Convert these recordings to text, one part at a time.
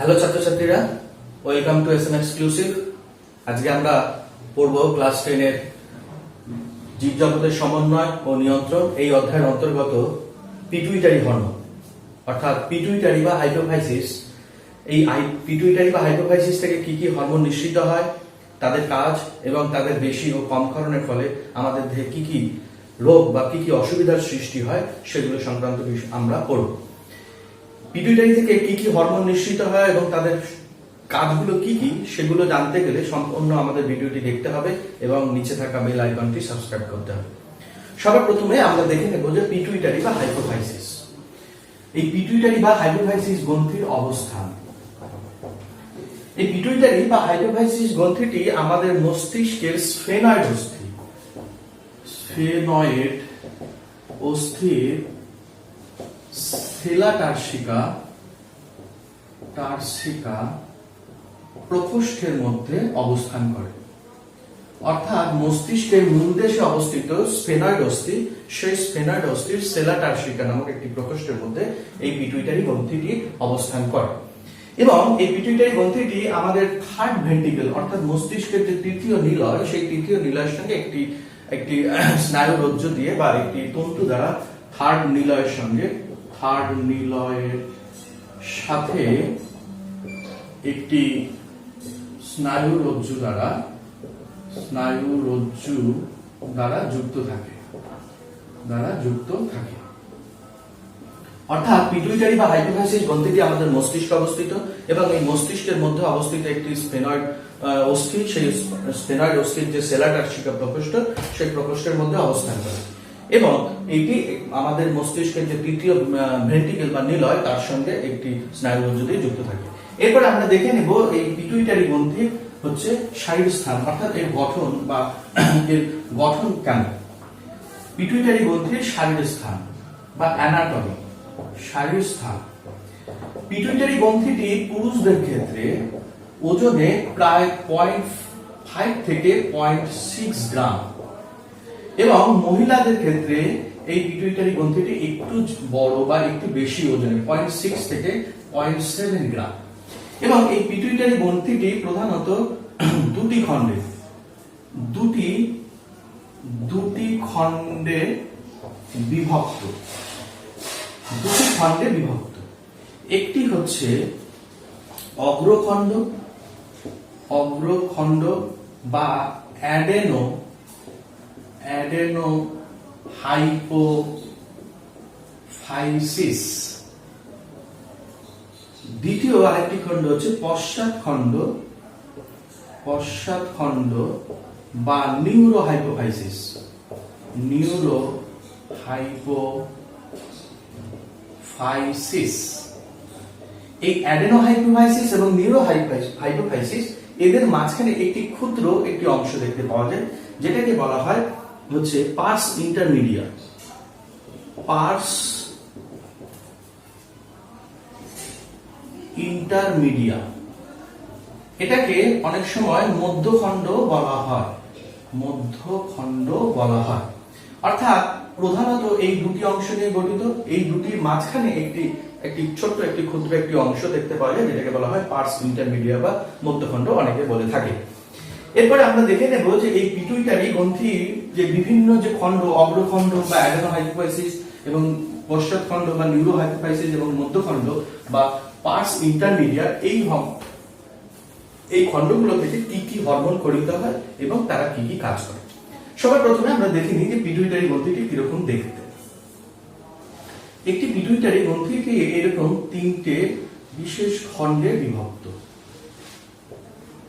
Hello ছাত্রছাত্রীরা, welcome to SM exclusive. আজকে আমরা পড়ব ক্লাস 10 এর জীবজগতের সমন্বয় ও নিয়ন্ত্রণ এই অধ্যায়ের অন্তর্গত পিটুইটারি হরমোন অর্থাৎ পিটুইটারি বা হাইপোফাইসিস। এই পিটুইটারি বা হাইপোফাইসিস থেকে কি কি হরমোন নিঃসৃত হয়, তাদের কাজ এবং তাদের বেশি ও কম ক্ষরণের ফলে আমাদের দেহে কি কি রোগ বা কি কি অসুবিধার সৃষ্টি হয় সেগুলো সংক্রান্ত আমরা পড়ব। পিটুইটারি থেকে কি কি হরমোন নিঃসৃত হয় এবং তাদের কাজগুলো কি কি সেগুলো জানতে গেলে সম্পূর্ণ আমাদের ভিডিওটি দেখতে হবে এবং নিচে থাকা বেল আইকনটি সাবস্ক্রাইব করতে হবে। সবার প্রথমে আমরা দেখে নেব যে পিটুইটারি বা হাইপোফাইসিস। এই পিটুইটারি বা হাইপোফাইসিস গ্রন্থির অবস্থান। এই পিটুইটারি বা হাইপোফাইসিস গ্রন্থিটি আমাদের মস্তিষ্কের স্ফেনয়েড অস্থির সেলা টার্সিকা প্রকোষ্ঠের মধ্যে অবস্থান করে। অর্থাৎ মস্তিষ্কের মূলদেশে অবস্থিত স্ফেনয়েড অস্থি, সেই স্ফেনয়েড অস্থির সেলা টার্সিকা নামক একটি প্রকোষ্ঠের মধ্যে এই পিটুইটারি গ্রন্থিটি অবস্থান করে। এবং এই পিটুইটারি গ্রন্থিটি আমাদের থার্ড ভেন্ট্রিকল অর্থাৎ মস্তিষ্কের যে তৃতীয় নিলয়, সেই তৃতীয় নিলয়ের সঙ্গে একটি স্নায়ুরজ্জু দিয়ে বা একটি তন্তু দ্বারা থার্ড নিলয়ের সাথে একটি স্নায়ুরজ্জু দ্বারা যুক্ত থাকে। অর্থাৎ পিটুইটারি বা হাইপোফাইসিস গ্রন্থিটি আমাদের মস্তিষ্কে অবস্থিত এবং এই মস্তিষ্কের মধ্যে অবস্থিত একটি স্ফেনয়েড অস্থি, সেই স্ফেনয়েড অস্থির যে সেলা টার্সিকা প্রকোষ্ঠ, সেই প্রকোষ্ঠের মধ্যে অবস্থান করে এবং এটি আমাদের মস্তিষ্কের যে তৃতীয় ভেন্ট্রিকল বা নিলয় তার সঙ্গে একটি স্নায়ুরজ্জু দিয়ে যুক্ত থাকে। এরপর আমরা দেখে নেব এই পিটুইটারি গ্রন্থির হচ্ছে শারীরস্থান অর্থাৎ এর গঠন কেমন। পিটুইটারি গ্রন্থির শারীরস্থান বা অ্যানাটমি। শারীরস্থান। পিটুইটারি গ্রন্থিটি পুরুষদের ক্ষেত্রে ওজনে প্রায় 0.5 থেকে 0.6 গ্রাম এবং মহিলাদের ক্ষেত্রে এই পিটুইটারি গ্রন্থিটি একটু বড় বা একটু বেশি ওজনে 0.6 থেকে 0.7 গ্রাম। এবং এই পিটুইটারি গ্রন্থিটি প্রধানত দুটি খণ্ডে বিভক্ত। একটি হচ্ছে অগ্রখণ্ড বা অ্যাডেনো হাইপোফাইসিস। দ্বিতীয় আরেকটি খণ্ড হচ্ছে পশ্চাৎখণ্ড বা নিউরো হাইপোফাইসিস। এই অ্যাডেনো হাইপোফাইসিস এবং নিউরো হাইপোফাইসিস এদের মাঝখানে একটি ক্ষুদ্র একটি অংশ দেখতে পাওয়া যায়, যেটাকে বলা হয় হচ্ছে পার্স ইন্টারমিডিয়া। এটাকে অনেক সময় মধ্যখণ্ড বলা হয়। অর্থাৎ প্রধানত এই দুটি অংশ নিয়ে গঠিত। এই দুটির মাঝখানে একটি ছোট্ট একটি ক্ষুদ্র একটি অংশ দেখতে পাওয়া যায়, যেটাকে বলা হয় পার্স ইন্টারমিডিয়া বা মধ্যখণ্ড অনেকে বলে থাকে। এরপরে আমরা দেখে নেব যে এই পিটুইটারি গ্রন্থির যে বিভিন্ন যে খণ্ড, অগ্রখণ্ড বা অ্যাডেনো হাইপোফাইসিস এবং পশ্চাৎখণ্ড বা নিউরো হাইপোফাইসিস এবং মধ্যখণ্ড বা পার্স ইন্টারমিডিয়া, এই খণ্ডগুলো থেকে কি কি হরমোন খরিত হয় এবং তারা কি কি কাজ করে। সবার প্রথমে আমরা দেখে নিই যে পিটুইটারি গ্রন্থিটি কিরকম দেখতে। একটি পিটুইটারি গ্রন্থিটি এরকম তিনটে বিশেষ খণ্ডে বিভক্ত,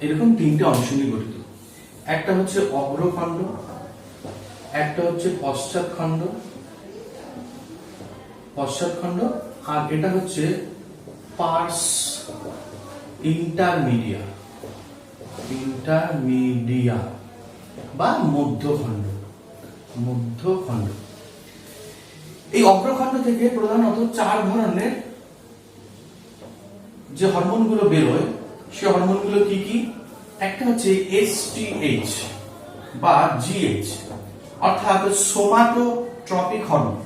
এরকম তিনটে অংশ নিয়ে গঠিত। একটা হচ্ছে অগ্রখণ্ড, একটা হচ্ছে পশ্চাৎখণ্ড আর এটা হচ্ছে পার্স ইন্টারমিডিয়া বা মধ্যখণ্ড। এই অগ্রখণ্ড থেকে প্রধানত 4 ধরনের যে হরমোনগুলো বেরোয়, সে হরমোনগুলো কি কি? একটা হচ্ছে এসটিএইচ বা জিএইচ অর্থাৎ সোমাটোট্রপিক হরমোন।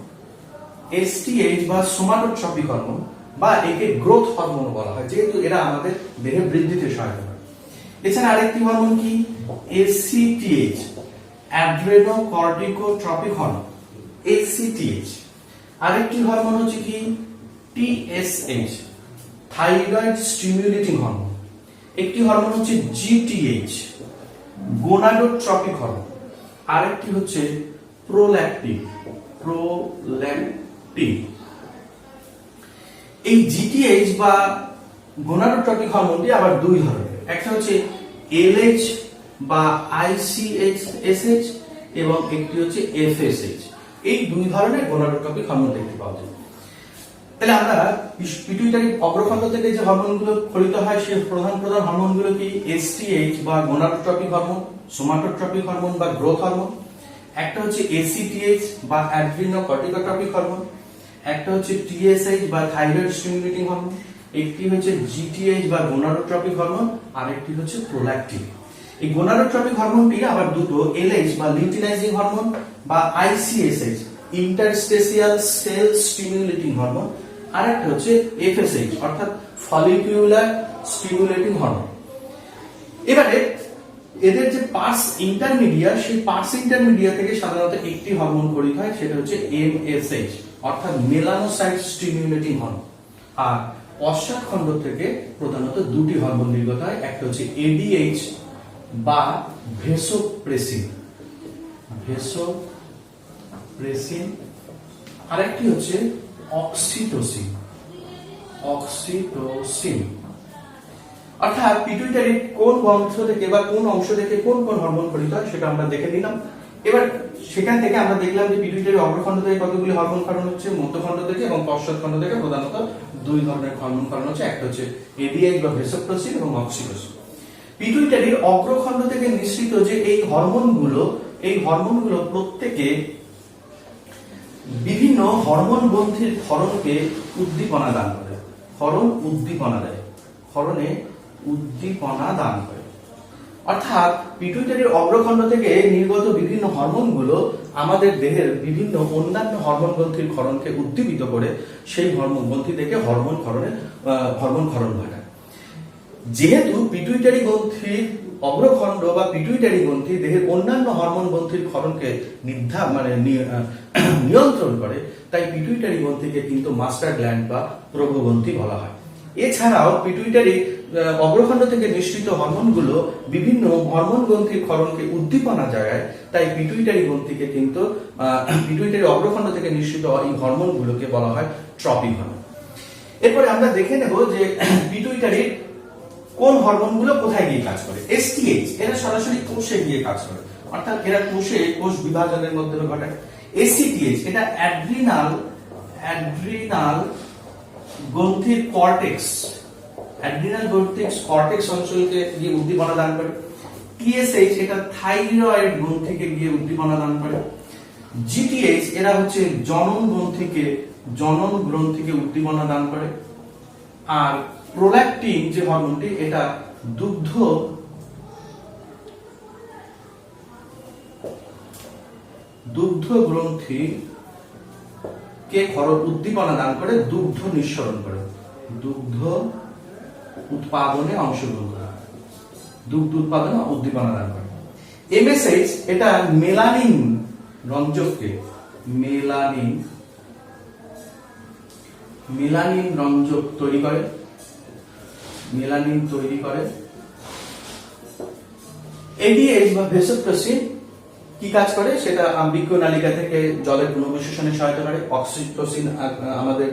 এসটিএইচ বা সোমাটোট্রপিক হরমোন বা একে গ্রোথ হরমোন বলা হয়, যেহেতু এরা আমাদের দেহে বৃদ্ধিতে সহায়তা করে। এছাড়া আরেকটি হরমোন কি, এসিটিএইচ, অ্যাড্রেনোকর্টিকোট্রপিক হরমোন, এসিটিএইচ। আরেকটি হরমোন হচ্ছে কি, টিএসএইচ, থাইরয়েড স্টিমুলেটিং হরমোন। একটি হরমোন হচ্ছে জিটিএইচ, গোনাডোট্রপিক হরমোন। আরেকটি হচ্ছে প্রোল্যাকটিন, এই জিটিএইচ বা গোনাডোট্রপিক হরমোনটি আবার দুই ধরনের, একটা হচ্ছে এলএইচ বা আইসিএইচ এবং একটি হচ্ছে এফএসএইচ। এই দুই ধরনের গোনাডোট্রপিক হরমোন দেখতে পাওয়া যায়। তাহলে আমরা পিটুইটারি অগ্রখণ্ড থেকে যে হরমোনগুলো ক্ষরিত হয় সেই প্রধান হরমোনগুলো কি, এসটিএইচ বা গোনাডোট্রপিক হরমোন, সোমাটোট্রপিক হরমোন বা গ্রোথ হরমোন। একটা হচ্ছে এসিটিএইচ বা অ্যাড্রিনোকর্টিকোট্রপিক হরমোন, একটা হচ্ছে টিএসএইচ বা থাইরয়েড স্টিমুলেটিং হরমোন, একটি হচ্ছে জিটিএইচ বা গোনাডোট্রপিক হরমোন, আর একটি হচ্ছে প্রোল্যাকটিন। এই গোনাডোট্রপিক হরমোনটি আবার দুটো, এলএইচ বা লিউটিনাইজিং হরমোন বা আইসিএসএইচ, ইন্টারস্টেসিয়াল সেল স্টিমুলেটিং হরমোন, আর একটা হচ্ছে এফএসএইচ অর্থাৎ ফলিকুলার স্টিমুলেটিং হরমোন। এবারে এদের যে পার্স ইন্টারমিডিয়া, সেই পার্স ইন্টারমিডিয়া থেকে সাধারণত একটি হরমোন ক্ষরিত হয়, সেটা হচ্ছে এমএসএইচ অর্থাৎ মেলানোসাইট স্টিমুলেটিং হরমোন। আর পশ্চাৎ খণ্ড থেকে প্রধানত দুটি হরমোন নির্গত হয়, একটা হচ্ছে এডিএইচ বা ভেসোপ্রেসিন, আরেকটি হচ্ছে অক্সিটোসিন। অর্থাৎ পিটুইটারির কোন অংশ থেকে বা কোন অংশ থেকে কোন কোন হরমোন ক্ষরিত হয় সেটা আমরা দেখে নিলাম। এবার সেখান থেকে আমরা দেখলাম যে পিটুইটারি অগ্রখণ্ড থেকে কতগুলি হরমোন ক্ষরণ হচ্ছে, মধ্যখণ্ড থেকে এবং পশ্চাৎ খণ্ড থেকে প্রধানত দুই ধরনের হরমোন ক্ষরণ হচ্ছে, একটা হচ্ছে এডিএইচ বা ভেসোপ্রেসিন এবং অক্সিটোসিন। পিটুইটারির অগ্রখণ্ড থেকে নিঃসৃত যে এই হরমোনগুলো প্রত্যেকে বিভিন্ন হরমোন গ্রন্থির ক্ষরণকে উদ্দীপনা দান করে, ক্ষরণে উদ্দীপনা দান করে। অর্থাৎ পিটুইটারির অগ্রখণ্ড থেকে নির্গত বিভিন্ন হরমোনগুলো আমাদের দেহের বিভিন্ন অন্যান্য হরমোন গ্রন্থির ক্ষরণকে উদ্দীপিত করে সেই হরমোন গ্রন্থি থেকে হরমোন ক্ষরণ ঘটায়। যেহেতু পিটুইটারি গ্রন্থির অগ্রখণ্ড বা পিটুইটারি গ্রন্থি দেহের অন্যান্য হরমোন গ্রন্থির ক্ষরণকে নিয়ন্ত্রণ করে, তাই পিটুইটারি গ্রন্থিকে কিন্তু মাস্টার গ্ল্যান্ড বা প্রভুগ্রন্থি বলা হয়। এছাড়াও পিটুইটারি অগ্রখণ্ড থেকে নিঃসৃত হরমোনগুলো বিভিন্ন হরমোন গ্রন্থির ক্ষরণকে উদ্দীপনা জাগায়, তাই পিটুইটারি অগ্রখণ্ড থেকে নিঃসৃত এই হরমোনগুলোকে বলা হয় ট্রপিক হরমোন। এরপরে আমরা দেখে নেব যে পিটুইটারির কোন হরমোনগুলো কোথায় গিয়ে কাজ করে। এসটিএইচ এরা সরাসরি কোষে গিয়ে কাজ করে, অর্থাৎ এরা কোষ বিভাজনের মাধ্যমে ঘটায়। এসিটিএইচ এটা অ্যাড্রিনাল গ্রন্থির কর্টেক্স অঞ্চলকে গিয়ে উদ্দীপনা দান করে। টিএসএইচ এটা থাইরয়েড গ্রন্থিকে গিয়ে উদ্দীপনা দান করে। জিটিএইচ এরা হচ্ছে জনন গ্রন্থিকে উদ্দীপনা দান করে। আর প্রোল্যাকটিন যে হরমোনটি, এটা দুগ্ধ গ্রন্থিকে উদ্দীপনা দান করে, দুগ্ধ নিঃসরণ করে, দুগ্ধ উৎপাদনে অংশগ্রহণ করে, দুগ্ধ উৎপাদনে উদ্দীপনা দান করে। এমএসএইচ এটা মেলানিন রঞ্জক তৈরি করে, এডিএইচ বা ভেসোপ্রেসিন কি কাজ করে সেটা বৃক্ক নালিকা থেকে জলের পুনঃবিশেষণে সহায়তা করে। অক্সিটোসিন আমাদের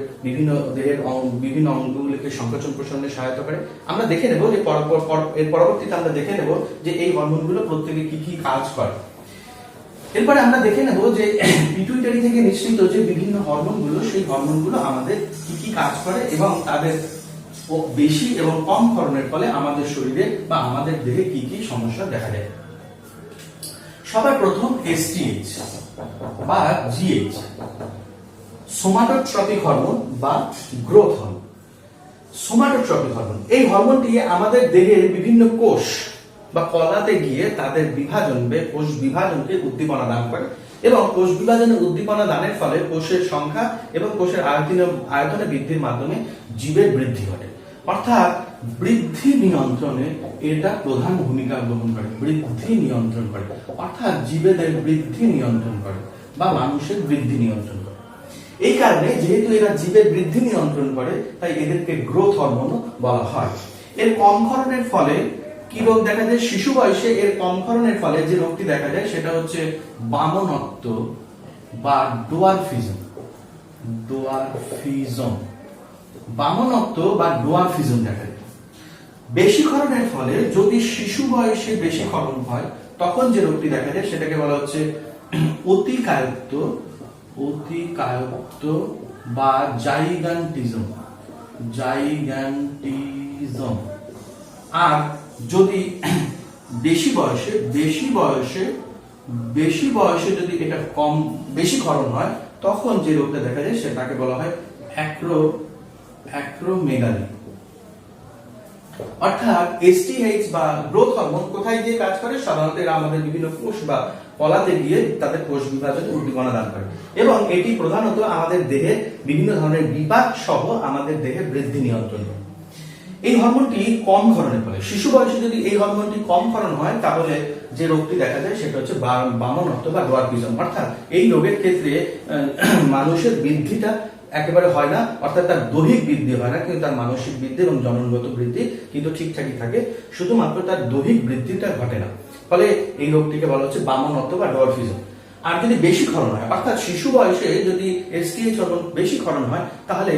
দেহের বিভিন্ন অঙ্গগুলিকে সংকোচন প্রসারণে সহায়তা করে। আমরা দেখে নেব যে এর পরবর্তীতে আমরা দেখে নেব যে এই হরমোনগুলো প্রত্যেকে কি কি কাজ করে। এরপরে আমরা দেখে নেব যে পিটুইটারি থেকে নিঃসৃত যে বিভিন্ন হরমোনগুলো, সেই হরমোনগুলো আমাদের কি কি কাজ করে এবং তাদের বেশি এবং কম ক্ষরণের ফলে আমাদের শরীরে বা আমাদের দেহে কি কি সমস্যা দেখা যায়। সবার প্রথম এসটিএইচ বা জিএইচ, সোমাটোট্রপিক হরমোন বা গ্রোথ হরমোন। সোমাটোট্রপিক হরমোন, এই হরমোনটি আমাদের দেহের বিভিন্ন কোষ বা কলাতে গিয়ে তাদের কোষ বিভাজনকে উদ্দীপনা দান করে। এবং কোষ বিভাজনে উদ্দীপনা দানের ফলে কোষের সংখ্যা এবং কোষের আয়তনে বৃদ্ধির মাধ্যমে জীবের বৃদ্ধি ঘটে। অর্থাৎ বৃদ্ধি নিয়ন্ত্রণে এটা প্রধান ভূমিকা গ্রহণ করে, বৃদ্ধি নিয়ন্ত্রণ করে, অর্থাৎ জীবেদের বৃদ্ধি নিয়ন্ত্রণ করে বা মানুষের বৃদ্ধি নিয়ন্ত্রণ করে। এই কারণে যেহেতু এরা জীবের বৃদ্ধি নিয়ন্ত্রণ করে, তাই এদেরকে গ্রোথ হরমোন বলা হয়। এর কম ক্ষরণের ফলে কি রোগ দেখা যায়? শিশু বয়সে এর কম ক্ষরণের ফলে যে রোগটি দেখা যায় সেটা হচ্ছে বামনত্ব বা ডোয়ারফিজম। বামনত্ব বা ডোয়ারফিজম দেখা যায়। বেশি ক্ষরণের ফলে যদি শিশু বয়সে বেশি ক্ষরণ হয় তখন যে রোগটি দেখা যায় সেটাকে বলা হচ্ছে অতিকায়ত্ব বা জাইগান্টিজম। আর যদি বেশি বয়সে যদি এটা বেশি ক্ষরণ হয় তখন যে রোগটা দেখা যায় সেটাকে বলা হয় অ্যাক্রোমেগালি। অর্থাৎ এসটিএইচ বা গ্রোথ হরমোন কোথায় গিয়ে কাজ করে? সাধারণত এরা আমাদের বিভিন্ন কোষ বা কলাতে গিয়ে তাদের কোষ বিভাজনে উদ্দীপনা দান করে এবং এটি প্রধানত আমাদের দেহে বিভিন্ন ধরনের বিপাক সহ আমাদের দেহে বৃদ্ধি নিয়ন্ত্রণ করে। এই হরমোনটি কম ক্ষরণের ফলে, শিশু বয়সে যদি এই হরমোনটি কম ক্ষরণ হয় তাহলে যে রোগটি দেখা যায় সেটা হচ্ছে বামনত্ব বা ডোয়ারফিজম। অর্থাৎ এই রোগের ক্ষেত্রে মানুষের বৃদ্ধিটা একেবারে হয় না, অর্থাৎ তার দৈহিক বৃদ্ধি হয় না, কিন্তু তার মানসিক বৃদ্ধি এবং জননগত বৃদ্ধি কিন্তু ঠিকঠাকই থাকে, শুধুমাত্র তার দৈহিক বৃদ্ধিটা ঘটে না। ফলে এই রোগটিকে বলা হচ্ছে বামনত্ব বা ডোয়ারফিজম। আর যদি বেশি ক্ষরণ হয়, অর্থাৎ শিশু বয়সে যদি এসটিএইচ হরমোন বেশি ক্ষরণ হয় তাহলে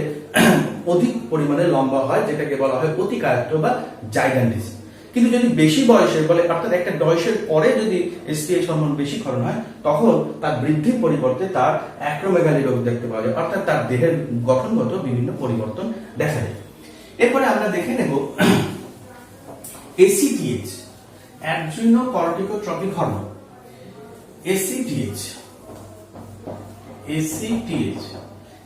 অধিক পরিমাণে লম্বা হয়, যেটাকে বলা হয় অতিকায়ত্ব বা জাইগান্টিজম। কিন্তু যদি বেশি বয়সে বলে, অর্থাৎ একটা বয়সের পরে যদি এসটিএইচ হরমোন বেশি ক্ষরণ হয় তখন তার বৃদ্ধির পরিবর্তে তার অ্যাক্রোমেগালি রোগ দেখতে পাওয়া যায়, অর্থাৎ তার দেহের গঠনগত বিভিন্ন পরিবর্তন দেখা যায়। এরপরে আমরা দেখে নেব ACTH, adrenocorticotropic hormone. ACTH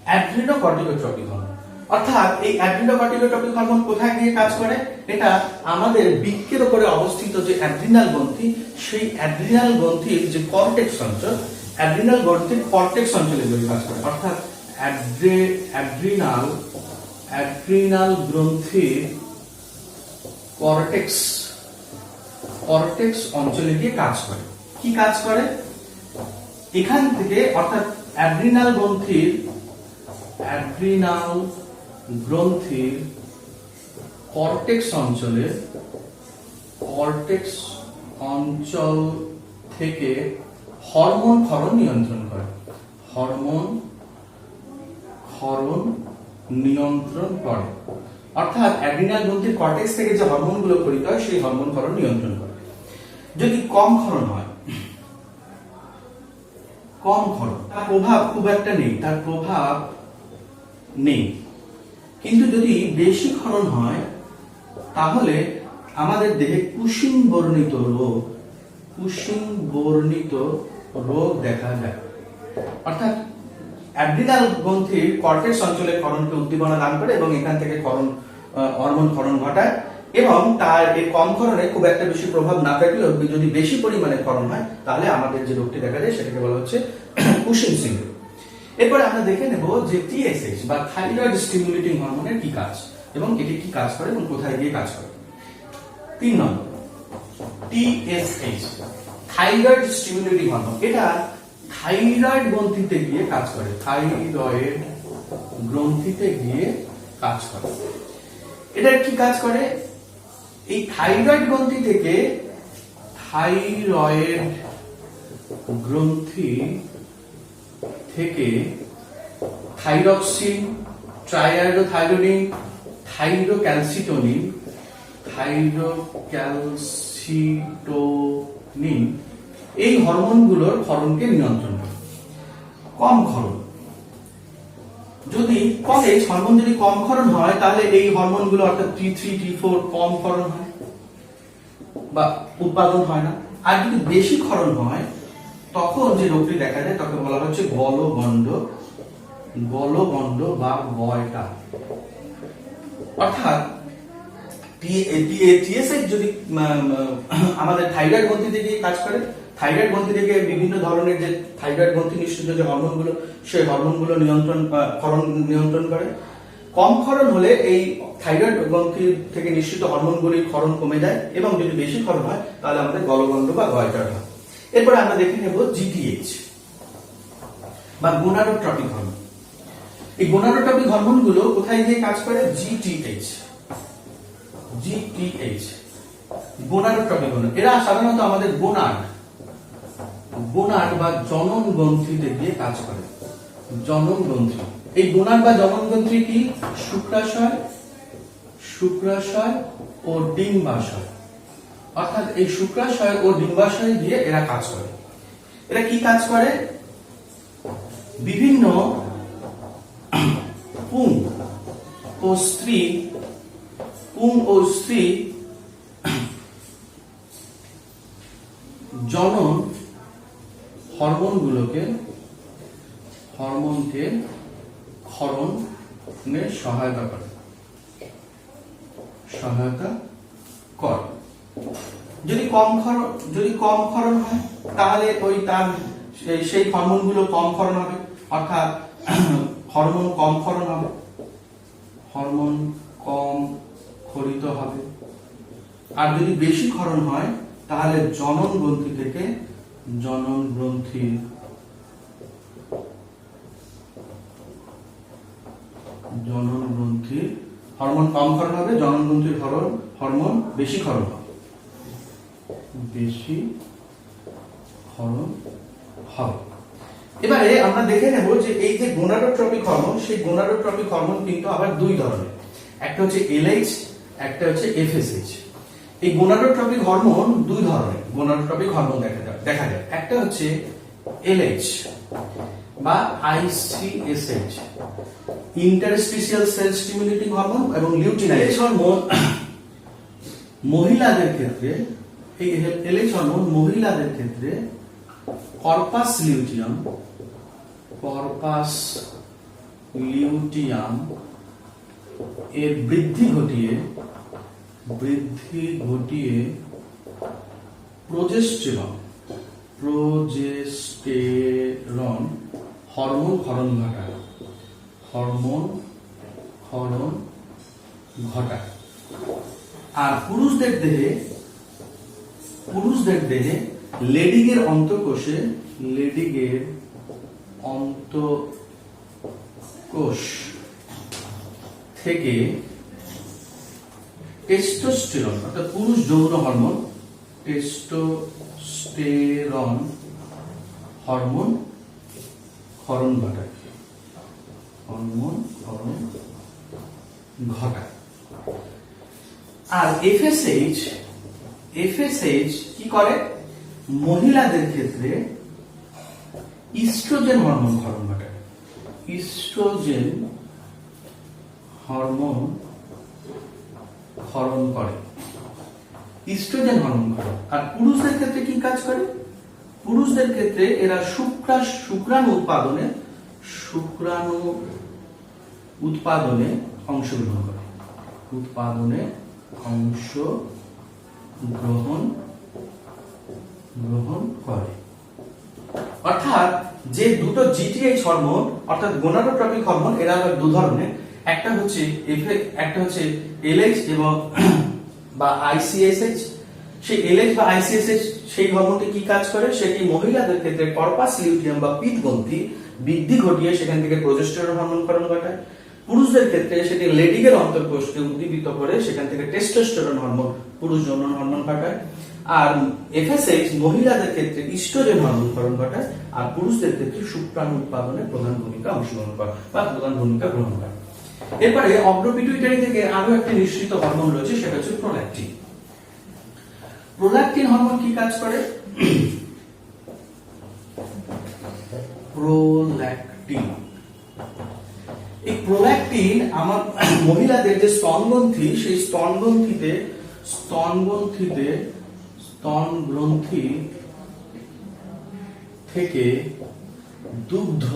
adrenocorticotropic hormone. অর্থাৎ এই অ্যাড্রিনোকর্টিকোট্রপিক হরমোন কোথায় গিয়ে কাজ করে? এটা আমাদের বৃক্কের উপরে অবস্থিত যে অ্যাড্রিনাল গ্রন্থি, সেই অ্যাড্রিনাল গ্রন্থির যে কর্টেক্স অঞ্চল, অ্যাড্রিনাল গ্রন্থির কর্টেক্স অঞ্চলে গিয়ে কাজ করে। অর্থাৎ অ্যাড্রিনাল গ্রন্থির কর্টেক্স অঞ্চলে গিয়ে কাজ করে। কি কাজ করে? এখান থেকে, অর্থাৎ অ্যাড্রিনাল গ্রন্থির কর্টেক্স অঞ্চল থেকে হরমোন ক্ষরণ নিয়ন্ত্রণ করে। অর্থাৎ অ্যাড্রিনাল গ্রন্থির কর্টেক্স থেকে যে হরমোনগুলো ক্ষরিত হয় সেই হরমোন ক্ষরণ নিয়ন্ত্রণ করে। যদি কম ক্ষরণ হয়, তার প্রভাব খুব একটা নেই, কিন্তু যদি বেশি ক্ষরণ হয় তাহলে আমাদের দেহে কুশিং বর্ণিত রোগ দেখা যায়। অর্থাৎ অ্যাড্রিনাল গ্রন্থির কর্টেক্স অঞ্চলে ক্ষরণকে উদ্দীপনা দান করে এবং এখান থেকে হরমোন ক্ষরণ ঘটায়, এবং তার এই কম ক্ষরণে খুব একটা বেশি প্রভাব না থাকলেও যদি বেশি পরিমাণে ক্ষরণ হয় তাহলে আমাদের যে রোগটি দেখা যায় সেটাকে বলা হচ্ছে কুশিং সিনড্রোম। এরপরে আমরা দেখে নেব যে টিএসএইচ বা থাইরয়েড স্টিমুলেটিং হরমোনের কি কাজ এবং এটি কি কাজ করে এবং কোথায় গিয়ে কাজ করে। 3 নম্বর, টিএসএইচ, থাইরয়েড স্টিমুলেটিং হরমোন। এটা থাইরয়েড গ্রন্থিতে গিয়ে কাজ করে। এটা কি কাজ করে? এই থাইরয়েড গ্রন্থি থেকে থাইরক্সিন, ট্রাইআয়োডোথাইরোডিন, থাইরোক্যালসিটোনিন এই হরমোনগুলোর ক্ষরণকে নিয়ন্ত্রণ করে। কম ক্ষরণ, যদি হরমোন যদি কম ক্ষরণ হয় তাহলে এই হরমোনগুলো অর্থাৎ T3, T4 কম ক্ষরণ হয় বা উৎপাদন হয় না। আর যদি বেশি ক্ষরণ হয় তখন যে রোগটি দেখা যায় তাকে বলা হচ্ছে গলগণ্ড বা গয়টা। অর্থাৎ টিএসএইচ যদি আমাদের থাইরয়েড গ্রন্থিতে গিয়ে কাজ করে থাইরয়েড গ্রন্থি থেকে বিভিন্ন ধরনের যে থাইরয়েড গ্রন্থি নিঃসৃত যে হরমোনগুলো, সেই হরমোনগুলো ক্ষরণ নিয়ন্ত্রণ করে। কম ক্ষরণ হলে এই থাইরয়েড গ্রন্থি থেকে নিঃসৃত হরমোনগুলির ক্ষরণ কমে যায়, এবং যদি বেশি ক্ষরণ হয় তাহলে আমাদের গলগণ্ড বা গয়টার হয়। এরপরে আমরা দেখে নেব জিটিএইচ বা গোনাডোট্রপিক হরমোন। এই গোনাডোট্রপিক হরমোনগুলো কোথায় গিয়ে কাজ করে? GTH gonadotropic hormone. এরা সাধারণত আমাদের গোনাড বা জনন গ্রন্থিতে গিয়ে কাজ করে। জনন গ্রন্থি, এই গোনাড বা জনন গ্রন্থি কি? শুক্রাশয় ও ডিম্বাশয়। অর্থাৎ এই শুক্রাশয় ও ডিম্বাশয়ে গিয়ে এরা কাজ করে। এরা কি কাজ করে? বিভিন্ন পুং ও স্ত্রী জনন হরমোনকে ক্ষরণে সহায়তা করে। যদি কম ক্ষরণ হয় তাহলে সেই হরমোনগুলো কম ক্ষরণ হবে, অর্থাৎ হরমোন কম ক্ষরণ হবে, হরমোন কম ক্ষরিত হবে। আর যদি বেশি ক্ষরণ হয় তাহলে জনন গ্রন্থির হরমোন কম ক্ষরণ হবে, জনন গ্রন্থির হরমোন বেশি ক্ষরণ হবে। এবারে আমরা দেখে নেব যে এই যে গোনাডোট্রপিক হরমোন, সেই গোনাডোট্রপিক হরমোন কিন্তু আবার দুই ধরনের। একটা হচ্ছে এলএইচ, একটা হচ্ছে এফএসএইচ। এই গোনাডোট্রপিক হরমোন দুই ধরনের গোনাডোট্রপিক হরমোন দেখা যায়। একটা হচ্ছে এলএইচ বা ICSH, interstitial sell stimulating hormone, এবং লিউটিনাইজ হরমোন মহিলাদের ক্ষেত্রে, এই এলএইচ হরমোন মহিলাদের ক্ষেত্রে কর্পাস লিউটিয়াম এর বৃদ্ধি ঘটিয়ে প্রোজেস্টেরন হরমোন ক্ষরণ ঘটায়। আর পুরুষদের দেহে লেডিগের অন্তঃকোষ থেকে টেস্টোস্টেরন অর্থাৎ পুরুষ যৌন হরমোন টেস্টোস্টেরন হরমোন ক্ষরণ ঘটায়। আর এফএসএইচ কি করে? মহিলাদের ক্ষেত্রে ইস্ট্রোজেন হরমোন ক্ষরণ ঘটায়। ইস্ট্রোজেন হরমোন ক্ষরণ করে। আর পুরুষদের ক্ষেত্রে কি কাজ করে? পুরুষদের ক্ষেত্রে এরা শুক্রাণু উৎপাদনে অংশগ্রহণ করে। অর্থাৎ যে দুটো জিটিএইচ হরমোন অর্থাৎ গোনাডোট্রপিক হরমোন, এরা দু ধরনের। একটা হচ্ছে এলএইচ এবং বা আইসিএসএইচ। সেই এলএইচ বা আইসিএসএইচ সেই হরমোনটি কি কাজ করে? সেটি মহিলাদের ক্ষেত্রে কর্পাস লিউটিয়াম বা পিত গ্রন্থি বৃদ্ধি ঘটিয়ে সেখান থেকে প্রোজেস্টেরন হরমোন ক্ষরণ ঘটায়। পুরুষদের ক্ষেত্রে সেটি লেডিগের অন্তঃকোষকে উদ্দীপিত করে সেখান থেকে টেস্টোস্টেরন হরমোন পুরুষ যৌন হরমোন ঘটায়। আর এফএসএইচ মহিলাদের ক্ষেত্রে ইস্ট্রোজেন হরমোন ক্ষরণ ঘটায়, আর পুরুষদের ক্ষেত্রে শুক্রাণু উৎপাদনে প্রধান ভূমিকা গ্রহণ করে। এরপরে অগ্রপিটুইটারি থেকে আরো একটি নিঃসৃত হরমোন রয়েছে, সেটা হচ্ছে প্রোল্যাকটিন। প্রোল্যাকটিন হরমোন কি কাজ করে? এই প্রোল্যাকটিন আমার মহিলাদের যে স্তনগ্রন্থি, সেই স্তনগ্রন্থি থেকে দুগ্ধ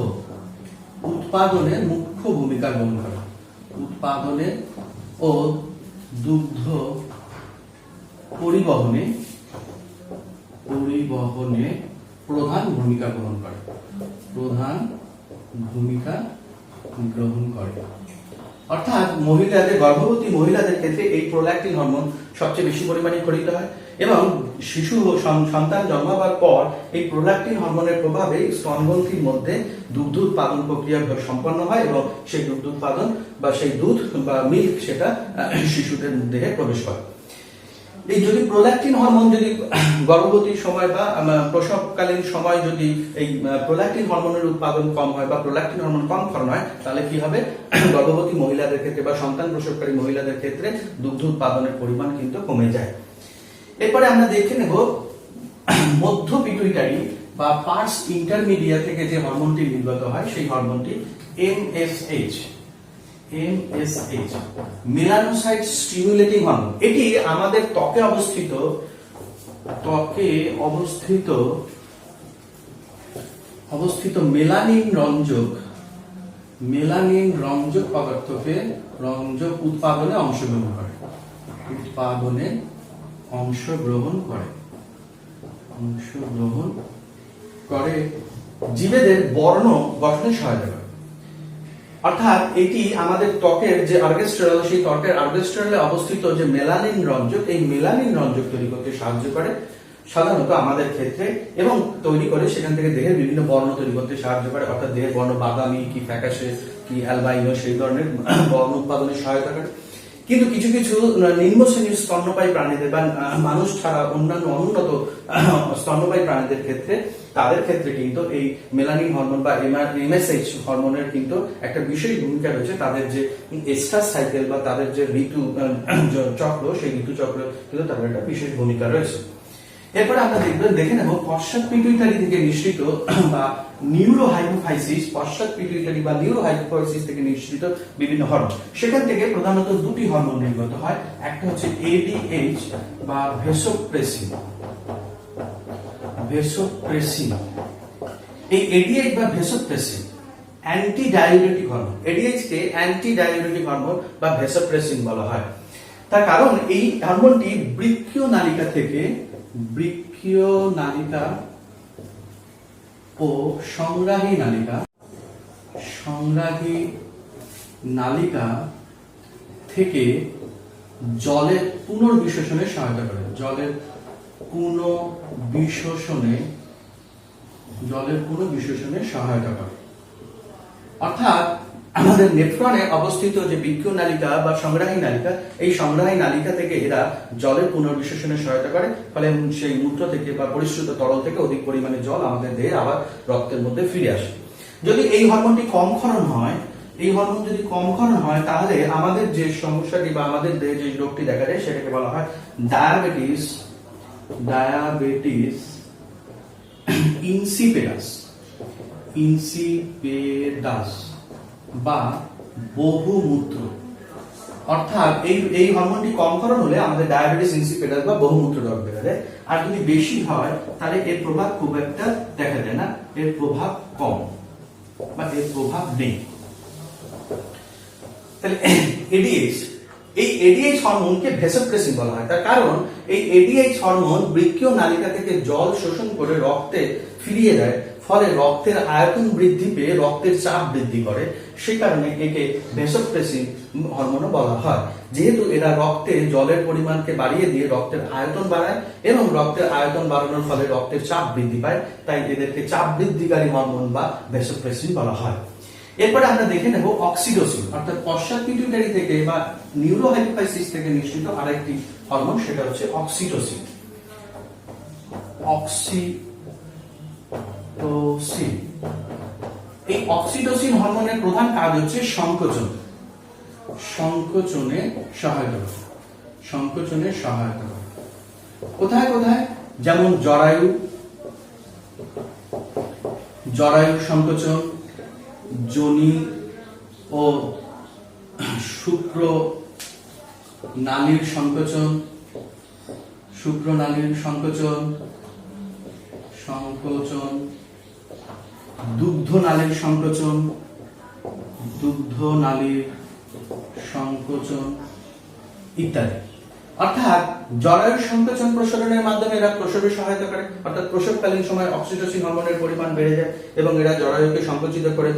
উৎপাদনে মুখ্য ভূমিকা গ্রহণ করে। উৎপাদনে ও দুগ্ধ পরিবহনে গ্রহণে প্রধান ভূমিকা গ্রহণ করে, প্রধান ভূমিকা গ্রহণ করে। অর্থাৎ মহিলাদের, গর্ভবতী মহিলাদের ক্ষেত্রে এই প্রোল্যাক্টিন হরমোন সবচেয়ে বেশি পরিমাণে ক্ষরিত হয় এবং শিশু সন্তান জন্মাবার পর এই প্রোল্যাক্টিন হরমোনের প্রভাবে স্তনগ্রন্থির মধ্যে দুগ্ধ উৎপাদন প্রক্রিয়া সম্পন্ন হয় এবং সেই দুগ্ধ উৎপাদন বা সেই দুধ বা মিল্ক সেটা শিশুদের দেহে প্রবেশ করে। এই যদি প্রোল্যাক্টিন হরমোন যদি গর্ভবতীর সময় বা প্রসবকালীন সময় যদি এই প্রোল্যাক্টিন হরমোনের উৎপাদন কম হয় বা প্রোল্যাক্টিন হরমোন কম ক্ষরণ হয়, তাহলে কি হবে, গর্ভবতী মহিলাদের ক্ষেত্রে বা সন্তান প্রসবকারী মহিলাদের ক্ষেত্রে দুগ্ধ উৎপাদনের পরিমাণ কিন্তু কমে যায়। এরপরে আমরা দেখে নেব মধ্য পিটুইটারি বা পার্স ইন্টারমিডিয়া থেকে যে হরমোনটি নির্গত হয় সেই হরমোনটি MSH, মেলানোসাইট স্টিমুলেটিং হরমোন। এটি আমাদের ত্বকে অবস্থিত মেলানিন রঞ্জক পদার্থকে রঞ্জক উৎপাদনে অংশগ্রহণ করে জীবেদের বর্ণ গঠনে সহায়তা করে। অর্থাৎ এটি আমাদের ত্বকের যে আর্গেস্টেরল, সেই ত্বকের আর্গেস্টেরলে অবস্থিত যে মেলানিন রঞ্জক, এই মেলানিন রঞ্জক তৈরি করতে সাহায্য করে সাধারণত আমাদের ক্ষেত্রে, এবং তৈরি করে সেখান থেকে দেহের বিভিন্ন বর্ণ তৈরি করতে সাহায্য করে। অর্থাৎ দেহের বর্ণ বাদামি কি ফ্যাকাশে কি অ্যালবাইনো সেই ধরনের বর্ণ উৎপাদনে সহায়তা করে। কিন্তু কিছু কিছু নিম্ন শ্রেণীর স্তন্যপায়ী প্রাণীদের বা মানুষ ছাড়া অন্যান্য অনুন্নত স্তন্যপায়ী প্রাণীদের ক্ষেত্রে, তাদের ক্ষেত্রে কিন্তু এই মেলানিন হরমোন বা MSH হরমোনের কিন্তু একটা বিশেষ ভূমিকা রয়েছে। তাদের যে এস্ট্রাস সাইকেল বা তাদের যে ঋতু চক্র, সেই ঋতু চক্র কিন্তু তাদের একটা বিশেষ ভূমিকা রয়েছে। এরপরে আমরা দেখে নেব পশ্চাৎ পিটুইটারি থেকে নিঃসৃত বা নিউরোহাইপোফাইসিস, পশ্চাৎ পিটুইটারি বা নিউরোহাইপোফাইসিস থেকে নিঃসৃত বিভিন্ন হরমোন। সেখান থেকে প্রধানত দুটি হরমোন নির্গত হয়, একটা হচ্ছে ADH বা ভেসোপ্রেসিন। এই ADH বা vasopressin anti diabetic hormone. ADH কে অ্যান্টি ডায়াবেটিক হরমোন বা ভেসোপ্রেসিন বলা হয়। তার কারণ এই হরমোনটি বৃক্কীয় নালিকা ও সংগ্রাহী নালিকা থেকে জলের পুনর্বিশেষণে সহায়তা করে, জলের পুনর্বিশেষণে সহায়তা করে। অর্থাৎ আমাদের নেফ্রনে অবস্থিত যে বৃক্কীয় নালিকা বা সংগ্রাহী নালিকা, এই সংগ্রাহী নালিকা থেকে এরা জলের পুনর্বিশেষণে সহায়তা করে, ফলে সেই মূত্র থেকে বা পরিশ্রুত তরল থেকে অধিক পরিমাণে জল আমাদের দেহে আবার রক্তের মধ্যে ফিরে আসে। যদি এই হরমোনটি কম ক্ষরণ হয়, তাহলে আমাদের যে সমস্যাটি বা আমাদের দেহে যে রোগটি দেখা যায় সেটাকে বলা হয় ডায়াবেটিস ইনসিপেডাস বা বহুমূত্র। অর্থাৎ এই হরমোনটি কম ক্ষরণ হলে আমাদের ডায়াবেটিস ইনসিপেডাস বা বহুমূত্র রোগ দেখা যায়। আর যদি বেশি হয় তাহলে এর প্রভাব খুব একটা দেখা যায় না, এর প্রভাব কম বা এর প্রভাব নেই। তাহলে এই ADH হরমোনকে ভেসোপ্রেসিন বলা হয়। তার কারণ এই ADH হরমোন বৃক্কীয় নালিকা থেকে জল শোষণ করে রক্তে ফিরিয়ে দেয়, ফলে রক্তের আয়তন বৃদ্ধি পেয়ে রক্তের চাপ বৃদ্ধি করে। সেই কারণে একে ভেসোপ্রেসিন হরমোনও বলা হয়। যেহেতু এরা রক্তে জলের পরিমাণকে বাড়িয়ে দিয়ে রক্তের আয়তন বাড়ায় এবং রক্তের আয়তন বাড়ানোর ফলে রক্তের চাপ বৃদ্ধি পায়, তাই এদেরকে চাপ বৃদ্ধিকারী হরমোন বা ভেসোপ্রেসিন বলা হয়। এরপরে আমরা দেখে নেব অক্সিটোসিন, অর্থাৎ পশ্চাৎ পিটুইটারি থেকে বা নিউরোহাইপোফাইসিস থেকে নিঃসৃত আরেকটি হরমোন, সেটা হচ্ছে অক্সিটোসিন। এই অক্সিটোসিন হরমোনের প্রধান কাজ হচ্ছে সংকোচনে সহায়তা করে। কোথায় কোথায়? যেমন জরায়ু সংকোচন, যোনি ও শুক্র নালীর সংকোচন, দুগ্ধ নালীর সংকোচন ইত্যাদি। অর্থাৎ জরায়ুর সংকোচন প্রসারণের মাধ্যমে এরা প্রসবে সহায়তা করে, অর্থাৎ প্রসবকালীন সময় অক্সিটোসিন হরমোনের পরিমাণ বেড়ে যায় এবং এরা জরায়ুকে সংকুচিত করে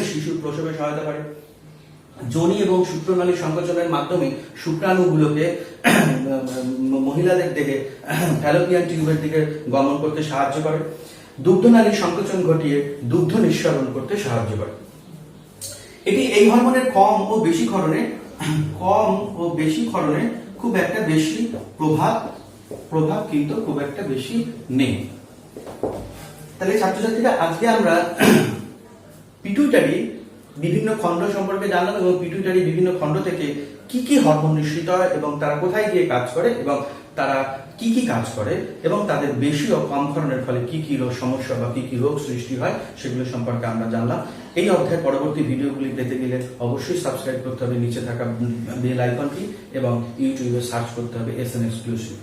শিশুর প্রসবে সহায়তা করে। যোনি এবং শুক্রনালী সংকোচনের মাধ্যমে শুক্রাণুগুলোকে মহিলাদের দিকে ফ্যালোপিয়ান টিউবের দিকে গমন করতে সাহায্য করে। দুগ্ধনালী সংকোচন ঘটিয়ে দুগ্ধ নিঃসরণ করতে সাহায্য করে। এটি এই হরমোনের কম ও বেশি ক্ষরণে খুব একটা বেশি প্রভাব কিন্তু খুব একটা বেশি নেই। তাহলে ছাত্রছাত্রীরা আজকে আমরা পিটুইটারি বিভিন্ন খণ্ড সম্পর্কে জানলাম এবং পিটুইটারি বিভিন্ন খণ্ড থেকে কি কি হরমোন নিঃসৃত হয় এবং তারা কোথায় গিয়ে কাজ করে এবং তারা কি কি কাজ করে এবং তাদের বেশি ও কম ক্ষরণের ফলে কি কি সমস্যা বা কি কি রোগ সৃষ্টি হয় সেগুলো সম্পর্কে আমরা জানলাম। এই অধ্যায়ের পরবর্তী ভিডিওগুলি পেতে গেলে অবশ্যই সাবস্ক্রাইব করতে হবে নিচে থাকা বেল আইকনটি এবং ইউটিউবে সার্চ করতে হবে SN এক্সক্লুসিভ।